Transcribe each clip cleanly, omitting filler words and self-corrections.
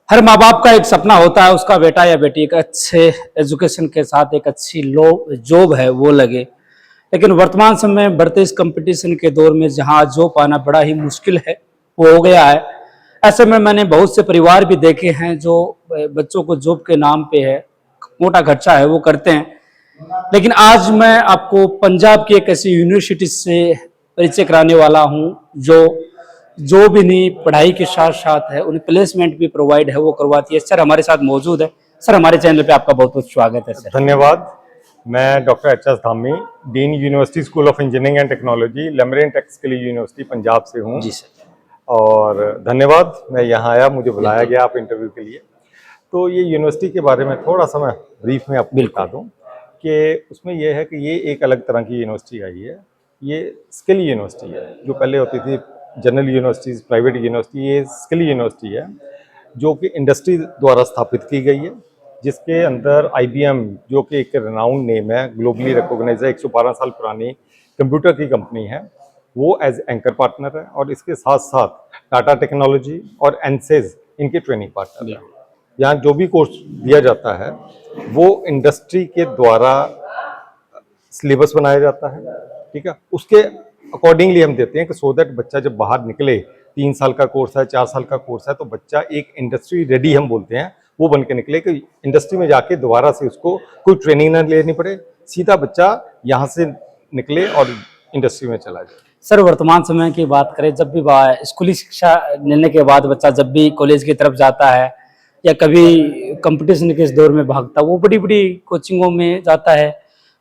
हर माँ बाप का एक सपना होता है उसका बेटा या बेटी एक अच्छे एजुकेशन के साथ एक अच्छी लो जॉब है वो लगे। लेकिन वर्तमान समय में बढ़ते इस कंपटीशन के दौर में जहाँ जॉब पाना बड़ा ही मुश्किल है वो हो गया है। ऐसे में मैंने बहुत से परिवार भी देखे हैं जो बच्चों को जॉब के नाम पे है मोटा खर्चा है वो करते हैं। लेकिन आज मैं आपको पंजाब की एक ऐसी यूनिवर्सिटी से परिचय कराने वाला हूँ जो भी नहीं पढ़ाई के साथ साथ है उन्हें प्लेसमेंट भी प्रोवाइड है वो करवाती है। सर हमारे साथ मौजूद है। सर हमारे चैनल पे आपका बहुत बहुत स्वागत है। सर धन्यवाद। मैं doctor H S. Dhami, dean university school of engineering and technology, Lamrin technical university Punjab से हूँ। जी सर। और धन्यवाद, मैं यहाँ आया, मुझे बुलाया गया आप इंटरव्यू के लिए। तो ये यूनिवर्सिटी के बारे में थोड़ा सा मैं ब्रीफ में आपको बता दूँ कि उसमें यह है कि ये एक अलग तरह की यूनिवर्सिटी आई है। ये स्किल यूनिवर्सिटी है। जो पहले होती थी जनरल यूनिवर्सिटीज़, प्राइवेट यूनिवर्सिटी, ये स्किल यूनिवर्सिटी है जो कि इंडस्ट्री द्वारा स्थापित की गई है, जिसके अंदर IBM जो कि एक रेनाउंड नेम है, ग्लोबली रिकॉग्नाइज है, 112 साल पुरानी कंप्यूटर की कंपनी है, वो एज एंकर पार्टनर है। और इसके साथ साथ टाटा टेक्नोलॉजी और एनसेज इनके ट्रेनिंग पार्टनर है। यहाँ जो भी कोर्स दिया जाता है वो इंडस्ट्री के द्वारा सिलेबस बनाया जाता है, ठीक है। उसके अकॉर्डिंगली हम देते हैं कि सो दैट बच्चा जब बाहर निकले, 3 साल का कोर्स है, 4 साल का कोर्स है, तो बच्चा एक इंडस्ट्री रेडी हम बोलते हैं वो बन के निकले कि इंडस्ट्री में जाके दोबारा से उसको कोई ट्रेनिंग ना लेनी पड़े, सीधा बच्चा यहाँ से निकले और इंडस्ट्री में चला जाए। सर वर्तमान समय की बात करें, जब भी स्कूली शिक्षा लेने के बाद बच्चा जब भी कॉलेज की तरफ जाता है या कभी कंपटीशन के इस दौर में भागता है वो बड़ी बड़ी कोचिंगों में जाता है,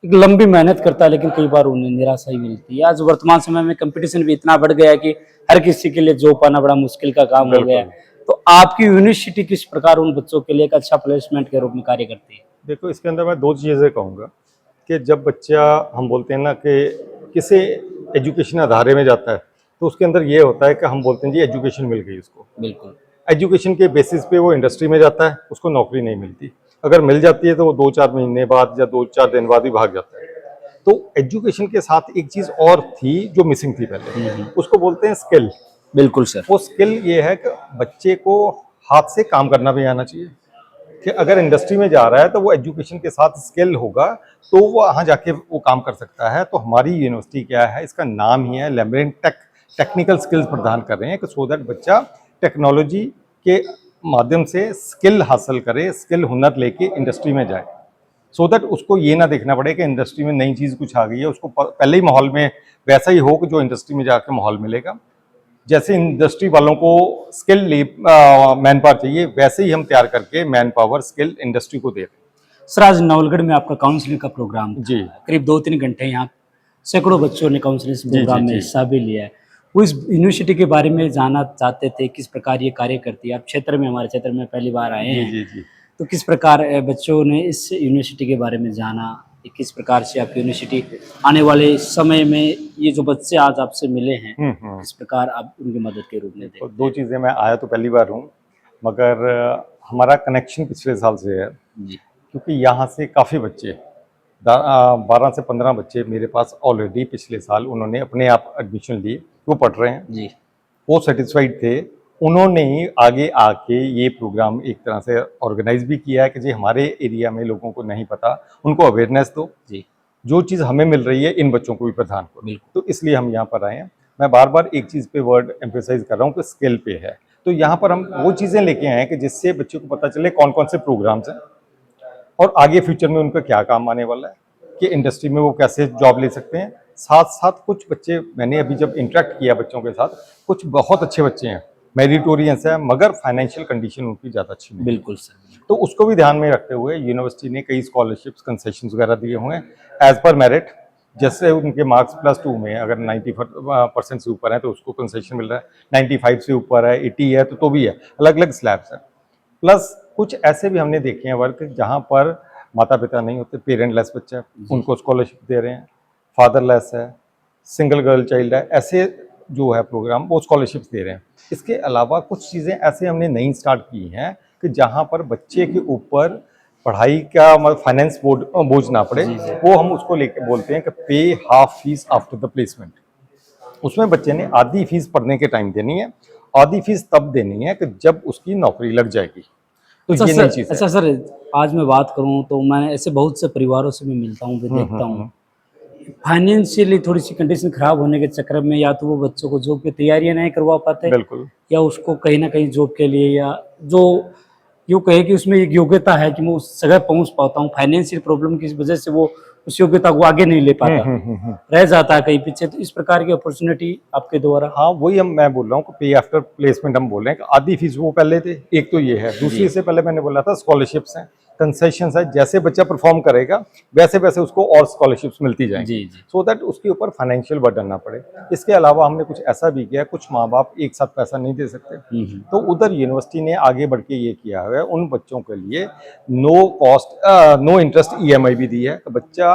एक लंबी मेहनत करता है, लेकिन कई बार उन्हें निराशा ही मिलती है। आज वर्तमान समय में कंपटीशन भी इतना बढ़ गया है कि हर किसी के लिए जॉब पाना बड़ा मुश्किल का काम हो गया है। तो आपकी यूनिवर्सिटी किस प्रकार उन बच्चों के लिए एक अच्छा प्लेसमेंट के रूप में कार्य करती है? देखो, इसके अंदर मैं 2 चीज़ें कहूँगा कि जब बच्चा, हम बोलते हैं ना कि किसी एजुकेशन अदारे में जाता है, तो उसके अंदर ये होता है कि हम बोलते हैं जी एजुकेशन मिल गई उसको। बिल्कुल। एजुकेशन के बेसिस पे वो इंडस्ट्री में जाता है, उसको नौकरी नहीं मिलती। अगर मिल जाती है तो वो 2-4 महीने बाद या 2-4 दिन बाद ही भाग जाता है। तो एजुकेशन के साथ एक चीज़ और थी जो मिसिंग थी पहले, उसको बोलते हैं स्किल। बिल्कुल सर। वो स्किल ये है कि बच्चे को हाथ से काम करना भी आना चाहिए, कि अगर इंडस्ट्री में जा रहा है तो वो एजुकेशन के साथ स्किल होगा तो वो वहाँ जाके वो काम कर सकता है। तो हमारी यूनिवर्सिटी क्या है, इसका नाम ही है लेमरिन टेक्निकल स्किल्स प्रदान कर रहे हैं कि सो दैट बच्चा टेक्नोलॉजी के माध्यम से स्किल हासिल करे, स्किल हुनर लेके इंडस्ट्री में जाए, सो दैट उसको ये ना देखना पड़े कि इंडस्ट्री में नई चीज़ कुछ आ गई है, उसको पहले ही माहौल में वैसा ही हो कि जो इंडस्ट्री में जाके माहौल मिलेगा। जैसे इंडस्ट्री वालों को स्किल मैन पावर चाहिए, वैसे ही हम तैयार करके मैन पावर स्किल इंडस्ट्री को दे रहे हैं। सर आज नवलगढ़ में आपका काउंसलिंग का प्रोग्राम था। जी। करीब 2-3 घंटे यहाँ सैकड़ों बच्चों ने काउंसलिंग प्रोग्राम में हिस्सा भी लिया है। वो इस यूनिवर्सिटी के बारे में जानना चाहते थे, किस प्रकार ये कार्य करती है। आप क्षेत्र में, हमारे क्षेत्र में पहली बार आए हैं, जी। तो किस प्रकार बच्चों ने इस यूनिवर्सिटी के बारे में जाना, किस प्रकार से आपकी यूनिवर्सिटी आने वाले समय में ये जो बच्चे आज आपसे मिले हैं किस प्रकार आप उनकी मदद के रूप में देखते हैं? तो 2 चीज़ें, मैं आया तो पहली बार हूँ, मगर हमारा कनेक्शन पिछले साल से है जी। क्योंकि यहाँ से काफ़ी बच्चे 12 से 15 बच्चे मेरे पास ऑलरेडी पिछले साल उन्होंने अपने आप एडमिशन लिए, वो पढ़ रहे हैं जी। वो सेटिस्फाइड थे। उन्होंने ही आगे आके ये प्रोग्राम एक तरह से ऑर्गेनाइज भी किया है कि जी हमारे एरिया में लोगों को नहीं पता, उनको अवेयरनेस दो, जी जो चीज़ हमें मिल रही है इन बच्चों को भी प्रदान करो। तो इसलिए हम यहाँ पर आए हैं। मैं बार बार एक चीज़ पे वर्ड एम्फेसाइज कर रहा हूँ कि स्किल पे है। तो यहाँ पर हम वो चीज़ें लेके आए हैं कि जिससे बच्चों को पता चले कौन कौन से प्रोग्राम्स हैं और आगे फ्यूचर में उनका क्या काम आने वाला है, कि इंडस्ट्री में वो कैसे जॉब ले सकते हैं। साथ साथ कुछ बच्चे, मैंने अभी जब इंटरेक्ट किया बच्चों के साथ, कुछ बहुत अच्छे बच्चे हैं, मेरिटोरियंस है, मगर फाइनेंशियल कंडीशन उनकी ज़्यादा अच्छी नहीं। बिल्कुल सर। तो उसको भी ध्यान में रखते हुए यूनिवर्सिटी ने कई स्कॉलरशिप्स, कंसेशन वगैरह दिए हुए हैं एज पर मेरिट। जैसे उनके मार्क्स +2 में अगर 90% से ऊपर है तो उसको कंसेशन मिल रहा है, 95 से ऊपर है, 80 है तो भी है, अलग अलग स्लैब्स हैं। प्लस कुछ ऐसे भी हमने देखे हैं वर्क जहाँ पर माता पिता नहीं होते, पेरेंटलेस बच्चा है, उनको स्कॉलरशिप दे रहे हैं, फादरलेस है, सिंगल गर्ल चाइल्ड है, ऐसे जो है प्रोग्राम वो स्कॉलरशिप्स दे रहे हैं। इसके अलावा कुछ चीज़ें ऐसे हमने नई स्टार्ट की हैं कि जहाँ पर बच्चे के ऊपर पढ़ाई का मतलब फाइनेंस बोझ ना पड़े, वो हम उसको लेके बोलते हैं कि पे half fees after the placement. उसमें बच्चे ने आधी फीस पढ़ने के टाइम देनी है आधी फीस तब देनी है कि जब उसकी नौकरी लग जाएगी। तो अच्छा ये सर, नई चीज़ है। अच्छा सर, आज मैं बात करूं तो मैं ऐसे बहुत से परिवारों से मैं मिलता हूं, मैं देखता हूं फाइनेंशियली थोड़ी सी कंडीशन खराब होने के चक्कर में या तो वो बच्चों को जॉब की तैयारियां नहीं करवा पाते, बिल्कुल। या उसको कहीं ना कहीं जॉब के लिए, या जो यूँ कहे कि उसमें एक योग्यता है कि मैं उस जगह पहुंच पाता हूँ, फाइनेंशियल प्रॉब्लम की वजह से वो उस योग्यता को आगे नहीं ले पाता, रह जाता है कहीं पीछे। तो इस प्रकार की अपॉर्चुनिटी आपके द्वारा। हाँ, वही मैं बोल रहा हूँ कि पे आफ्टर प्लेसमेंट हम बोल रहे हैं कि आधी फीस वो पहले थे, एक तो ये है। दूसरी से पहले मैंने बोला था स्कॉलरशिप्स हैं, कंसेशंस है, जैसे बच्चा परफॉर्म करेगा वैसे वैसे उसको और स्कॉलरशिप्स मिलती जाएंगी, जी जी। सो दैट उसके ऊपर फाइनेंशियल बर्डन ना पड़े। इसके अलावा हमने कुछ ऐसा भी किया, कुछ माँ बाप एक साथ पैसा नहीं दे सकते, तो उधर यूनिवर्सिटी ने आगे बढ़ के ये किया है, उन बच्चों के लिए no cost no interest EMI भी दी है। तो बच्चा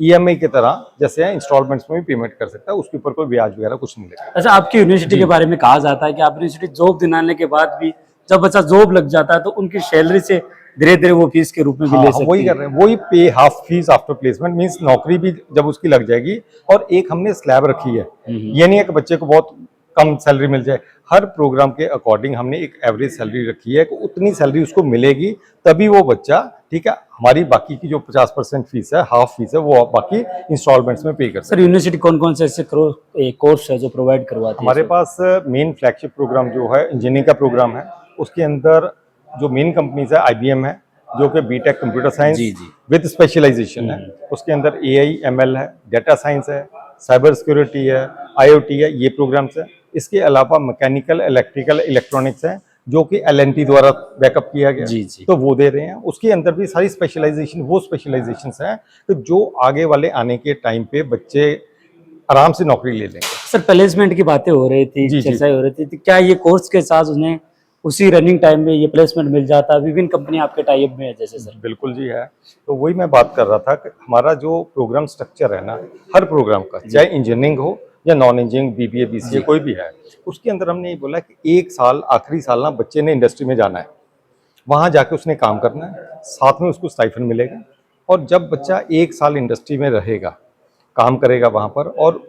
ईएमआई की तरह जैसे इंस्टॉलमेंट्स में भी पेमेंट कर सकता है, उसके ऊपर कोई ब्याज वगैरह कुछ नहीं लगेगा। अच्छा, आपकी यूनिवर्सिटी के बारे में कहा जाता है कि आप यूनिवर्सिटी जॉब दिलाने के बाद भी जब बच्चा जॉब लग जाता है तो उनकी सैलरी से धीरे धीरे वो फीस के रूप में भी हाँ ले हाँ, सकती वही है। कर रहे हैं, वही पे half fees after placement, means नौकरी भी जब उसकी लग जाएगी। और एक हमने स्लैब रखी है, ये नहीं है कि बच्चे को बहुत कम सैलरी मिल जाए, हर प्रोग्राम के अकॉर्डिंग हमने एक एवरेज सैलरी रखी है कि उतनी सैलरी उसको मिलेगी तभी वो बच्चा, ठीक है, हमारी बाकी की जो 50% फीस है, हाफ फीस है, वो बाकी इंस्टॉलमेंट्स में पे कर सर, सकते हैं। यूनिवर्सिटी कौन कौन से ऐसे कोर्स है जो प्रोवाइड करवाती है हमारे सर? पास मेन फ्लैगशिप प्रोग्राम जो है इंजीनियरिंग का प्रोग्राम है, उसके अंदर जो मेन कंपनीज है आईबीएम है, जो कि बीटेक कंप्यूटर साइंस जी जी। विद स्पेशलाइजेशन है। उसके अंदर एआई एमएल है, डेटा साइंस है, साइबर सिक्योरिटी है, आईओटी है, ये प्रोग्राम्स है। इसके अलावा मैकेनिकल, इलेक्ट्रिकल, इलेक्ट्रॉनिक्स है, जो कि एलएनटी द्वारा बैकअप किया गया, जी जी। तो वो दे रहे हैं। उसके अंदर भी सारी स्पेशलाइजेशन, वो स्पेशलाइजेशंस हैं तो जो आगे वाले आने के टाइम पे बच्चे आराम से नौकरी ले लेंगे। सर, प्लेसमेंट की बातें हो रही थी, जी जी। चर्चाएं हो रही थी, तो क्या ये कोर्स के साथ उन्हें उसी रनिंग टाइम में ये प्लेसमेंट मिल जाता है? विभिन्न कंपनी आपके टाई अप में है जैसे सर। बिल्कुल जी है। तो वही मैं बात कर रहा था कि हमारा जो प्रोग्राम स्ट्रक्चर है ना, हर प्रोग्राम का, चाहे इंजीनियरिंग हो या नॉन इंजीनियरिंग, बीबीए, बीसीए, कोई भी है, उसके अंदर हमने ये बोला कि एक साल, आखिरी साल ना बच्चे ने इंडस्ट्री में जाना है, वहाँ जाके उसने काम करना है, साथ में उसको स्टाइफन मिलेगा। और जब बच्चा एक साल इंडस्ट्री में रहेगा, काम करेगा वहाँ पर, और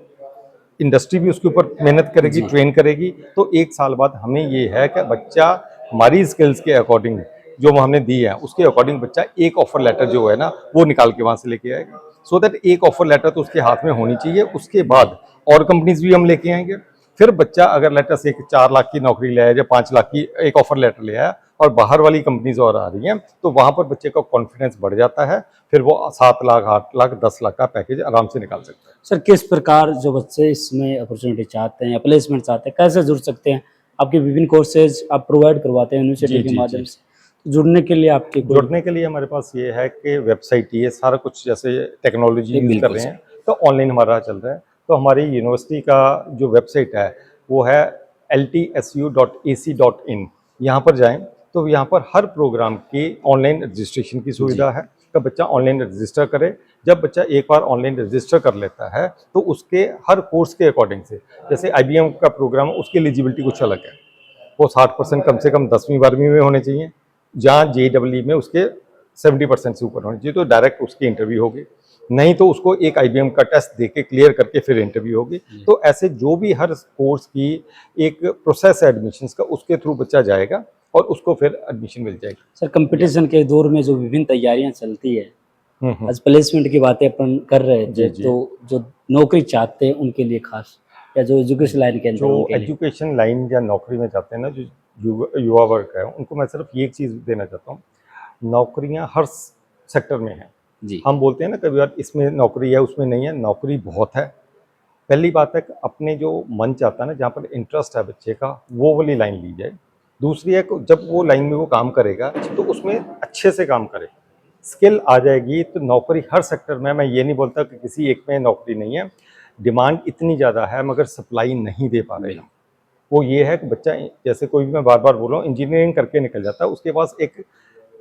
इंडस्ट्री भी उसके ऊपर मेहनत करेगी, ट्रेन करेगी, तो एक साल बाद हमें ये है कि बच्चा हमारी स्किल्स के अकॉर्डिंग जो हमने दी है उसके अकॉर्डिंग बच्चा एक ऑफर लेटर जो है ना वो निकाल के वहाँ से लेके आएगा। सो दैट एक ऑफर लेटर तो उसके हाथ में होनी चाहिए। उसके बाद और कंपनीज भी हम लेके आएंगे। फिर बच्चा अगर लेटर से 4 लाख की नौकरी ले आया या 5 लाख की एक ऑफर लेटर ले आया और बाहर वाली कंपनीज और आ रही हैं, तो वहाँ पर बच्चे का कॉन्फिडेंस बढ़ जाता है, फिर वो 7 लाख, 8 लाख, 10 लाख का पैकेज आराम से निकाल सकता है। सर, किस प्रकार जो बच्चे इसमें अपॉर्चुनिटी चाहते हैं या प्लेसमेंट चाहते हैं, कैसे जुड़ सकते हैं? आपके विभिन्न कोर्सेज आप प्रोवाइड करवाते हैं यूनिवर्सिटी जी के जी माध्यम जी। से, तो जुड़ने के लिए आपके कोई? जुड़ने के लिए हमारे पास ये है कि वेबसाइट ही है, सारा कुछ जैसे टेक्नोलॉजी यूज़ कर बिल्कुल रहे सर। हैं तो ऑनलाइन हमारा चल रहा है। तो हमारी यूनिवर्सिटी का जो वेबसाइट है वो है ltsu.ac.in। यहाँ पर जाएं तो यहाँ पर हर प्रोग्राम की ऑनलाइन रजिस्ट्रेशन की सुविधा है, तो बच्चा ऑनलाइन रजिस्टर करे। जब बच्चा एक बार ऑनलाइन रजिस्टर कर लेता है तो उसके हर कोर्स के अकॉर्डिंग से, जैसे IBM का प्रोग्राम उसकी एलिजिबिलिटी कुछ अलग है, वो 60% कम से कम 10वीं 12वीं में होने चाहिए, जहाँ JEE में उसके 70% से ऊपर होनी चाहिए, तो डायरेक्ट उसकी इंटरव्यू होगी। नहीं तो उसको एक IBM का टेस्ट दे के क्लियर करके फिर इंटरव्यू होगी। तो ऐसे जो भी हर कोर्स की एक प्रोसेस है एडमिशन्स का, उसके थ्रू बच्चा जाएगा और उसको फिर एडमिशन मिल जाएगी। सर, कंपटीशन के दौर में जो विभिन्न तैयारियां चलती है, हम्म। आज प्लेसमेंट की बातें अपन कर रहे थे, जी जी। तो जो नौकरी चाहते हैं उनके लिए खास, या जो एजुकेशन लाइन के अंदर जो उनके लिए? एजुकेशन लाइन या नौकरी में जाते हैं ना, जो युवा वर्ग है, उनको मैं सिर्फ ये एक चीज़ देना चाहता हूँ, नौकरियां हर सेक्टर में हैं। जी। हम बोलते हैं ना कभी बार इसमें नौकरी है उसमें नहीं है, नौकरी बहुत है। पहली बात है कि अपने जो मन चाहता है ना, जहाँ पर इंटरेस्ट है बच्चे का, वो वाली लाइन ली जाए। दूसरी है कि जब वो लाइन में वो काम करेगा तो उसमें अच्छे से काम करे, स्किल आ जाएगी तो नौकरी हर सेक्टर में। मैं ये नहीं बोलता कि किसी एक में नौकरी नहीं है, डिमांड इतनी ज़्यादा है मगर सप्लाई नहीं दे पा रहे हैं। वो ये है कि बच्चा, जैसे कोई भी, मैं बार बार बोल रहा हूँ, इंजीनियरिंग करके निकल जाता है, उसके पास एक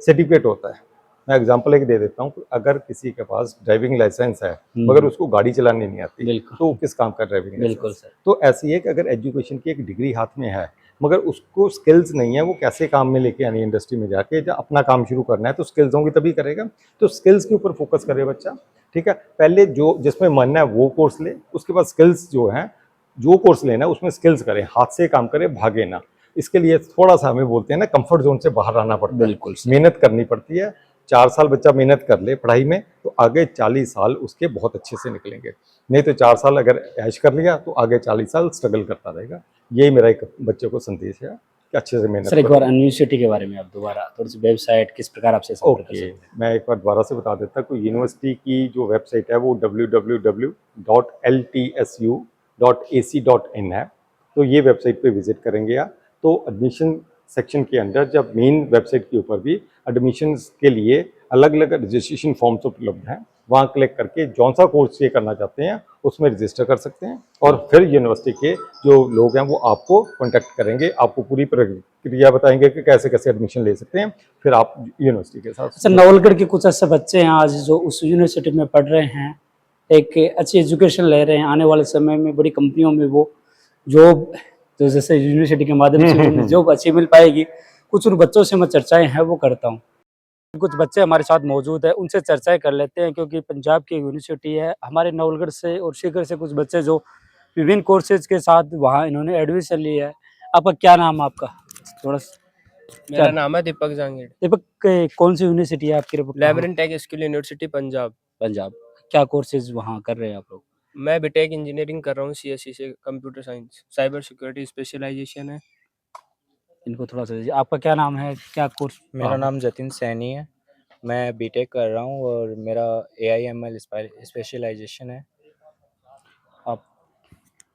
सर्टिफिकेट होता है। मैं एग्जांपल एक दे देता हूँ, अगर किसी के पास ड्राइविंग लाइसेंस है मगर उसको गाड़ी चलानी नहीं आती, बिल्कुल। तो वो किस काम का ड्राइविंग बिल्कुल लाइसेंस? सर। तो ऐसी है कि अगर एजुकेशन की एक डिग्री हाथ में है मगर उसको स्किल्स नहीं है, वो कैसे काम में लेके आनी है इंडस्ट्री में जाके, जब अपना काम शुरू करना है तो स्किल्स होंगी तभी करेगा। तो स्किल्स के ऊपर फोकस करे बच्चा, ठीक है। पहले जो जिसमें मन है वो कोर्स ले, उसके बाद स्किल्स जो है, जो कोर्स लेना है उसमें स्किल्स करें, हाथ से काम करें, भागे ना। इसके लिए थोड़ा सा हमें बोलते हैं ना कंफर्ट जोन से बाहर आना पड़ता है, बिल्कुल सही। मेहनत करनी पड़ती है। 4 साल बच्चा मेहनत कर ले पढ़ाई में तो आगे 40 साल उसके बहुत अच्छे से निकलेंगे। नहीं तो 4 साल अगर ऐश कर लिया तो आगे 40 साल स्ट्रगल करता रहेगा। यही मेरा एक बच्चों को संदेश है कि अच्छे से मेहनत सर एक बार करो। यूनिवर्सिटी के बारे में आप दोबारा थोड़ी सी वेबसाइट किस प्रकार आपसे संपर्क कर ओके, सकते हैं? मैं एक बार दोबारा से बता देता हूँ। यूनिवर्सिटी की जो वेबसाइट है वो www.ltsu.ac.in है। तो ये वेबसाइट पे विजिट करेंगे आप तो एडमिशन सेक्शन के अंदर जब मेन वेबसाइट के ऊपर भी एडमिशन के लिए अलग अलग रजिस्ट्रेशन फॉर्म्स उपलब्ध हैं। वहाँ क्लिक करके जौन सा कोर्स ये करना चाहते हैं उसमें रजिस्टर कर सकते हैं और फिर यूनिवर्सिटी के जो लोग हैं वो आपको कॉन्टैक्ट करेंगे, आपको पूरी प्रक्रिया बताएंगे कि कैसे कैसे एडमिशन ले सकते हैं। फिर आप यूनिवर्सिटी के साथ अच्छा, नवलगढ़ के कुछ ऐसे बच्चे हैं आज जो उस यूनिवर्सिटी में पढ़ रहे हैं, एक अच्छी एजुकेशन ले रहे हैं, आने वाले समय में बड़ी कंपनियों में वो जॉब, तो जैसे यूनिवर्सिटी के माध्यम से उन्हें जॉब अच्छी मिल पाएगी। कुछ उन बच्चों से मैं चर्चाएं हैं वो करता हूँ। कुछ बच्चे हमारे साथ मौजूद है, उनसे चर्चाएं कर लेते हैं क्योंकि पंजाब की यूनिवर्सिटी है। हमारे नवलगढ़ से और सीकर से कुछ बच्चे जो विभिन्न कोर्सेज के साथ वहाँ इन्होंने एडमिशन लिया है। आपका क्या नाम है आपका? थोड़ा मेरा नाम है दीपक जांगीड़। दीपक, कौन सी यूनिवर्सिटी है आपकी? Lamrin tech skill university Punjab. Punjab. क्या कोर्सेज वहाँ कर रहे हैं आप लोग? मैं बीटेक इंजीनियरिंग कर रहा हूँ सीएससी से, computer science cyber security specialisation है। इनको थोड़ा सा दीजिए। आपका क्या नाम है, क्या कोर्स? मेरा नाम जतिन सैनी है। मैं बीटेक कर रहा हूँ और मेरा एआईएमएल स्पेशलाइजेशन है। आप?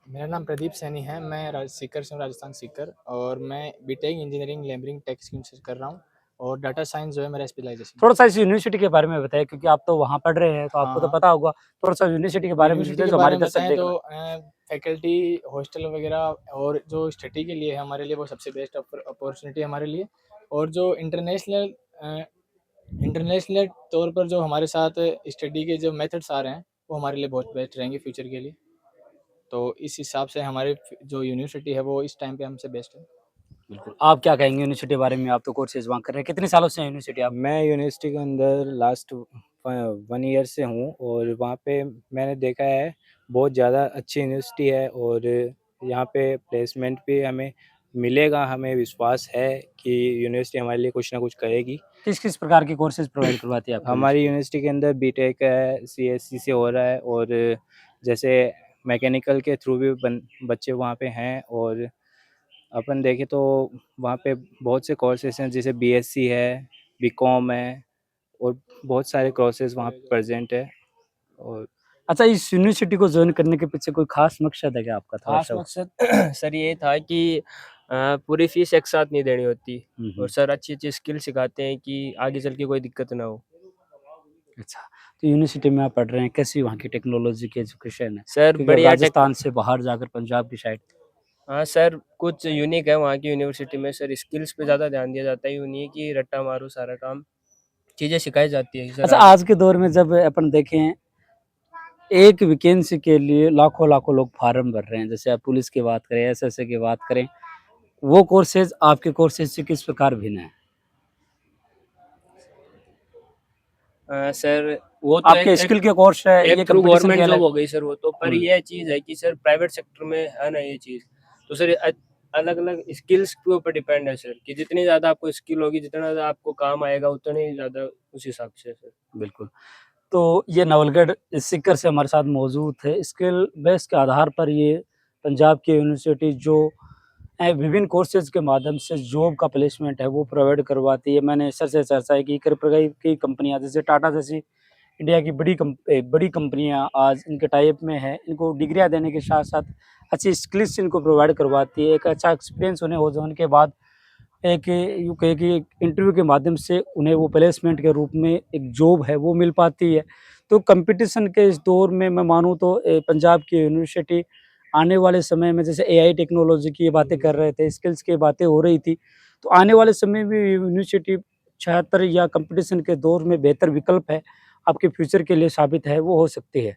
मेरा नाम प्रदीप सैनी है। मैं सीकर से हूँ, राजस्थान सीकर, और मैं बीटेक इंजीनियरिंग लेबरिंग टेक स्कीम से कर रहा हूँ और डाटा साइंस जो है मेरा स्पेशलाइजेशन। थोड़ा सा इस यूनिवर्सिटी के बारे में बताएं क्योंकि आप तो वहाँ पढ़ रहे हैं तो आपको तो हाँ। पता होगा। थोड़ा सा यूनिवर्सिटी के बारे में यूनिवर्सिटी बताएं के जो बारे हमारे में दर्शक बताएं देख तो रहे हैं। फैकल्टी, हॉस्टल वगैरह और जो स्टडी के लिए है हमारे लिए वो सबसे बेस्ट अपॉर्चुनिटी हमारे लिए। और जो इंटरनेशनल तौर पर जो हमारे साथ स्टडी के जो मेथड्स आ रहे हैं वो हमारे लिए बहुत बेस्ट रहेंगे फ्यूचर के लिए। तो इस हिसाब से हमारे जो यूनिवर्सिटी है वो इस टाइम पे हमसे बेस्ट है। बिल्कुल। आप क्या कहेंगे यूनिवर्सिटी के बारे में? आप तो कोर्सेज वहाँ कर रहे हैं, कितने सालों से हैं यूनिवर्सिटी आप? मैं यूनिवर्सिटी के अंदर लास्ट 1 ईयर से हूँ और वहाँ पे मैंने देखा है बहुत ज़्यादा अच्छी यूनिवर्सिटी है और यहाँ पे प्लेसमेंट भी हमें मिलेगा। हमें विश्वास है कि यूनिवर्सिटी हमारे लिए कुछ ना कुछ करेगी। किस किस प्रकार के कोर्सेज प्रोवाइड करवाती है आपकी हमारी यूनिवर्सिटी? यूनिवर्सिटी के अंदर बीटेक है, सीएससी से हो रहा है और जैसे मैकेनिकल के थ्रू भी बच्चे वहाँ पे हैं और अपन देखें तो वहाँ पे बहुत से कोर्सेज हैं जैसे बीएससी है, बीकॉम है और बहुत सारे कोर्सेज वहाँ पे प्रेजेंट है। और अच्छा, इस यूनिवर्सिटी को ज्वाइन करने के पीछे कोई खास मकसद है क्या आपका? थोड़ा खास सा मकसद सर ये था कि पूरी फीस एक साथ नहीं देनी होती और सर अच्छी अच्छी स्किल सिखाते हैं कि आगे चल के कोई दिक्कत ना हो। अच्छा, तो यूनिवर्सिटी में आप पढ़ रहे हैं, कैसी वहाँ की टेक्नोलॉजी की एजुकेशन है? सर क्योंकि अब बढ़िया राजस्थान से बाहर जाकर पंजाब की साइड। हाँ सर, कुछ यूनिक है वहाँ की यूनिवर्सिटी में सर, स्किल्स पे ज़्यादा ध्यान दिया जाता है। यूँ नहीं है कि रट्टा मारो सारा काम, चीज़ें सिखाई जाती है सर। अच्छा, आज के दौर में जब अपन देखें, एक वैकेंसी के लिए लाखों लाखों लोग फार्म भर रहे हैं। जैसे आप पुलिस की बात करें, एसएससी की बात करें, वो कोर्सेज आपके कोर्सेज से किस प्रकार भिन्न है? सर वो तो आपके स्किल के कोर्स है, ये एक थ्रू कंपटीशन गवर्नमेंट के जॉब अलग। हो गई सर वो तो, पर ये चीज़ है कि सर प्राइवेट सेक्टर में है ना ये चीज़, तो सर अलग अलग स्किल्स के ऊपर डिपेंड है सर कि जितनी ज़्यादा आपको स्किल होगी, जितना ज़्यादा आपको काम आएगा, उतने ही ज़्यादा उस हिसाब से सर। बिल्कुल। तो ये नवलगढ़ सीकर से हमारे साथ मौजूद है। स्किल बेस के आधार पर ये पंजाब की यूनिवर्सिटी जो विभिन्न कोर्सेज के माध्यम से जॉब का प्लेसमेंट है वो प्रोवाइड करवाती है। मैंने सर से चर्चा की, कई प्रकार की कंपनियाँ जैसे टाटा जैसी इंडिया की बड़ी कंपनियाँ आज इनके टाई अप में है। इनको डिग्रियाँ देने के साथ-साथ अच्छी स्किल्स इनको प्रोवाइड करवाती है। एक अच्छा एक्सपीरियंस उन्हें हो जाने के बाद एक यूँ कहें कि इंटरव्यू के माध्यम से उन्हें वो प्लेसमेंट के रूप में एक जॉब है वो मिल पाती है। तो कंपटीशन के इस दौर में मैं मानूँ तो पंजाब की यूनिवर्सिटी आने वाले समय में, जैसे एआई टेक्नोलॉजी की बातें कर रहे थे, स्किल्स की बातें हो रही थी, तो आने वाले समय में यूनिवर्सिटी छात्र या कंपटीशन के दौर में बेहतर विकल्प है, आपके फ्यूचर के लिए साबित है, वो हो सकती है।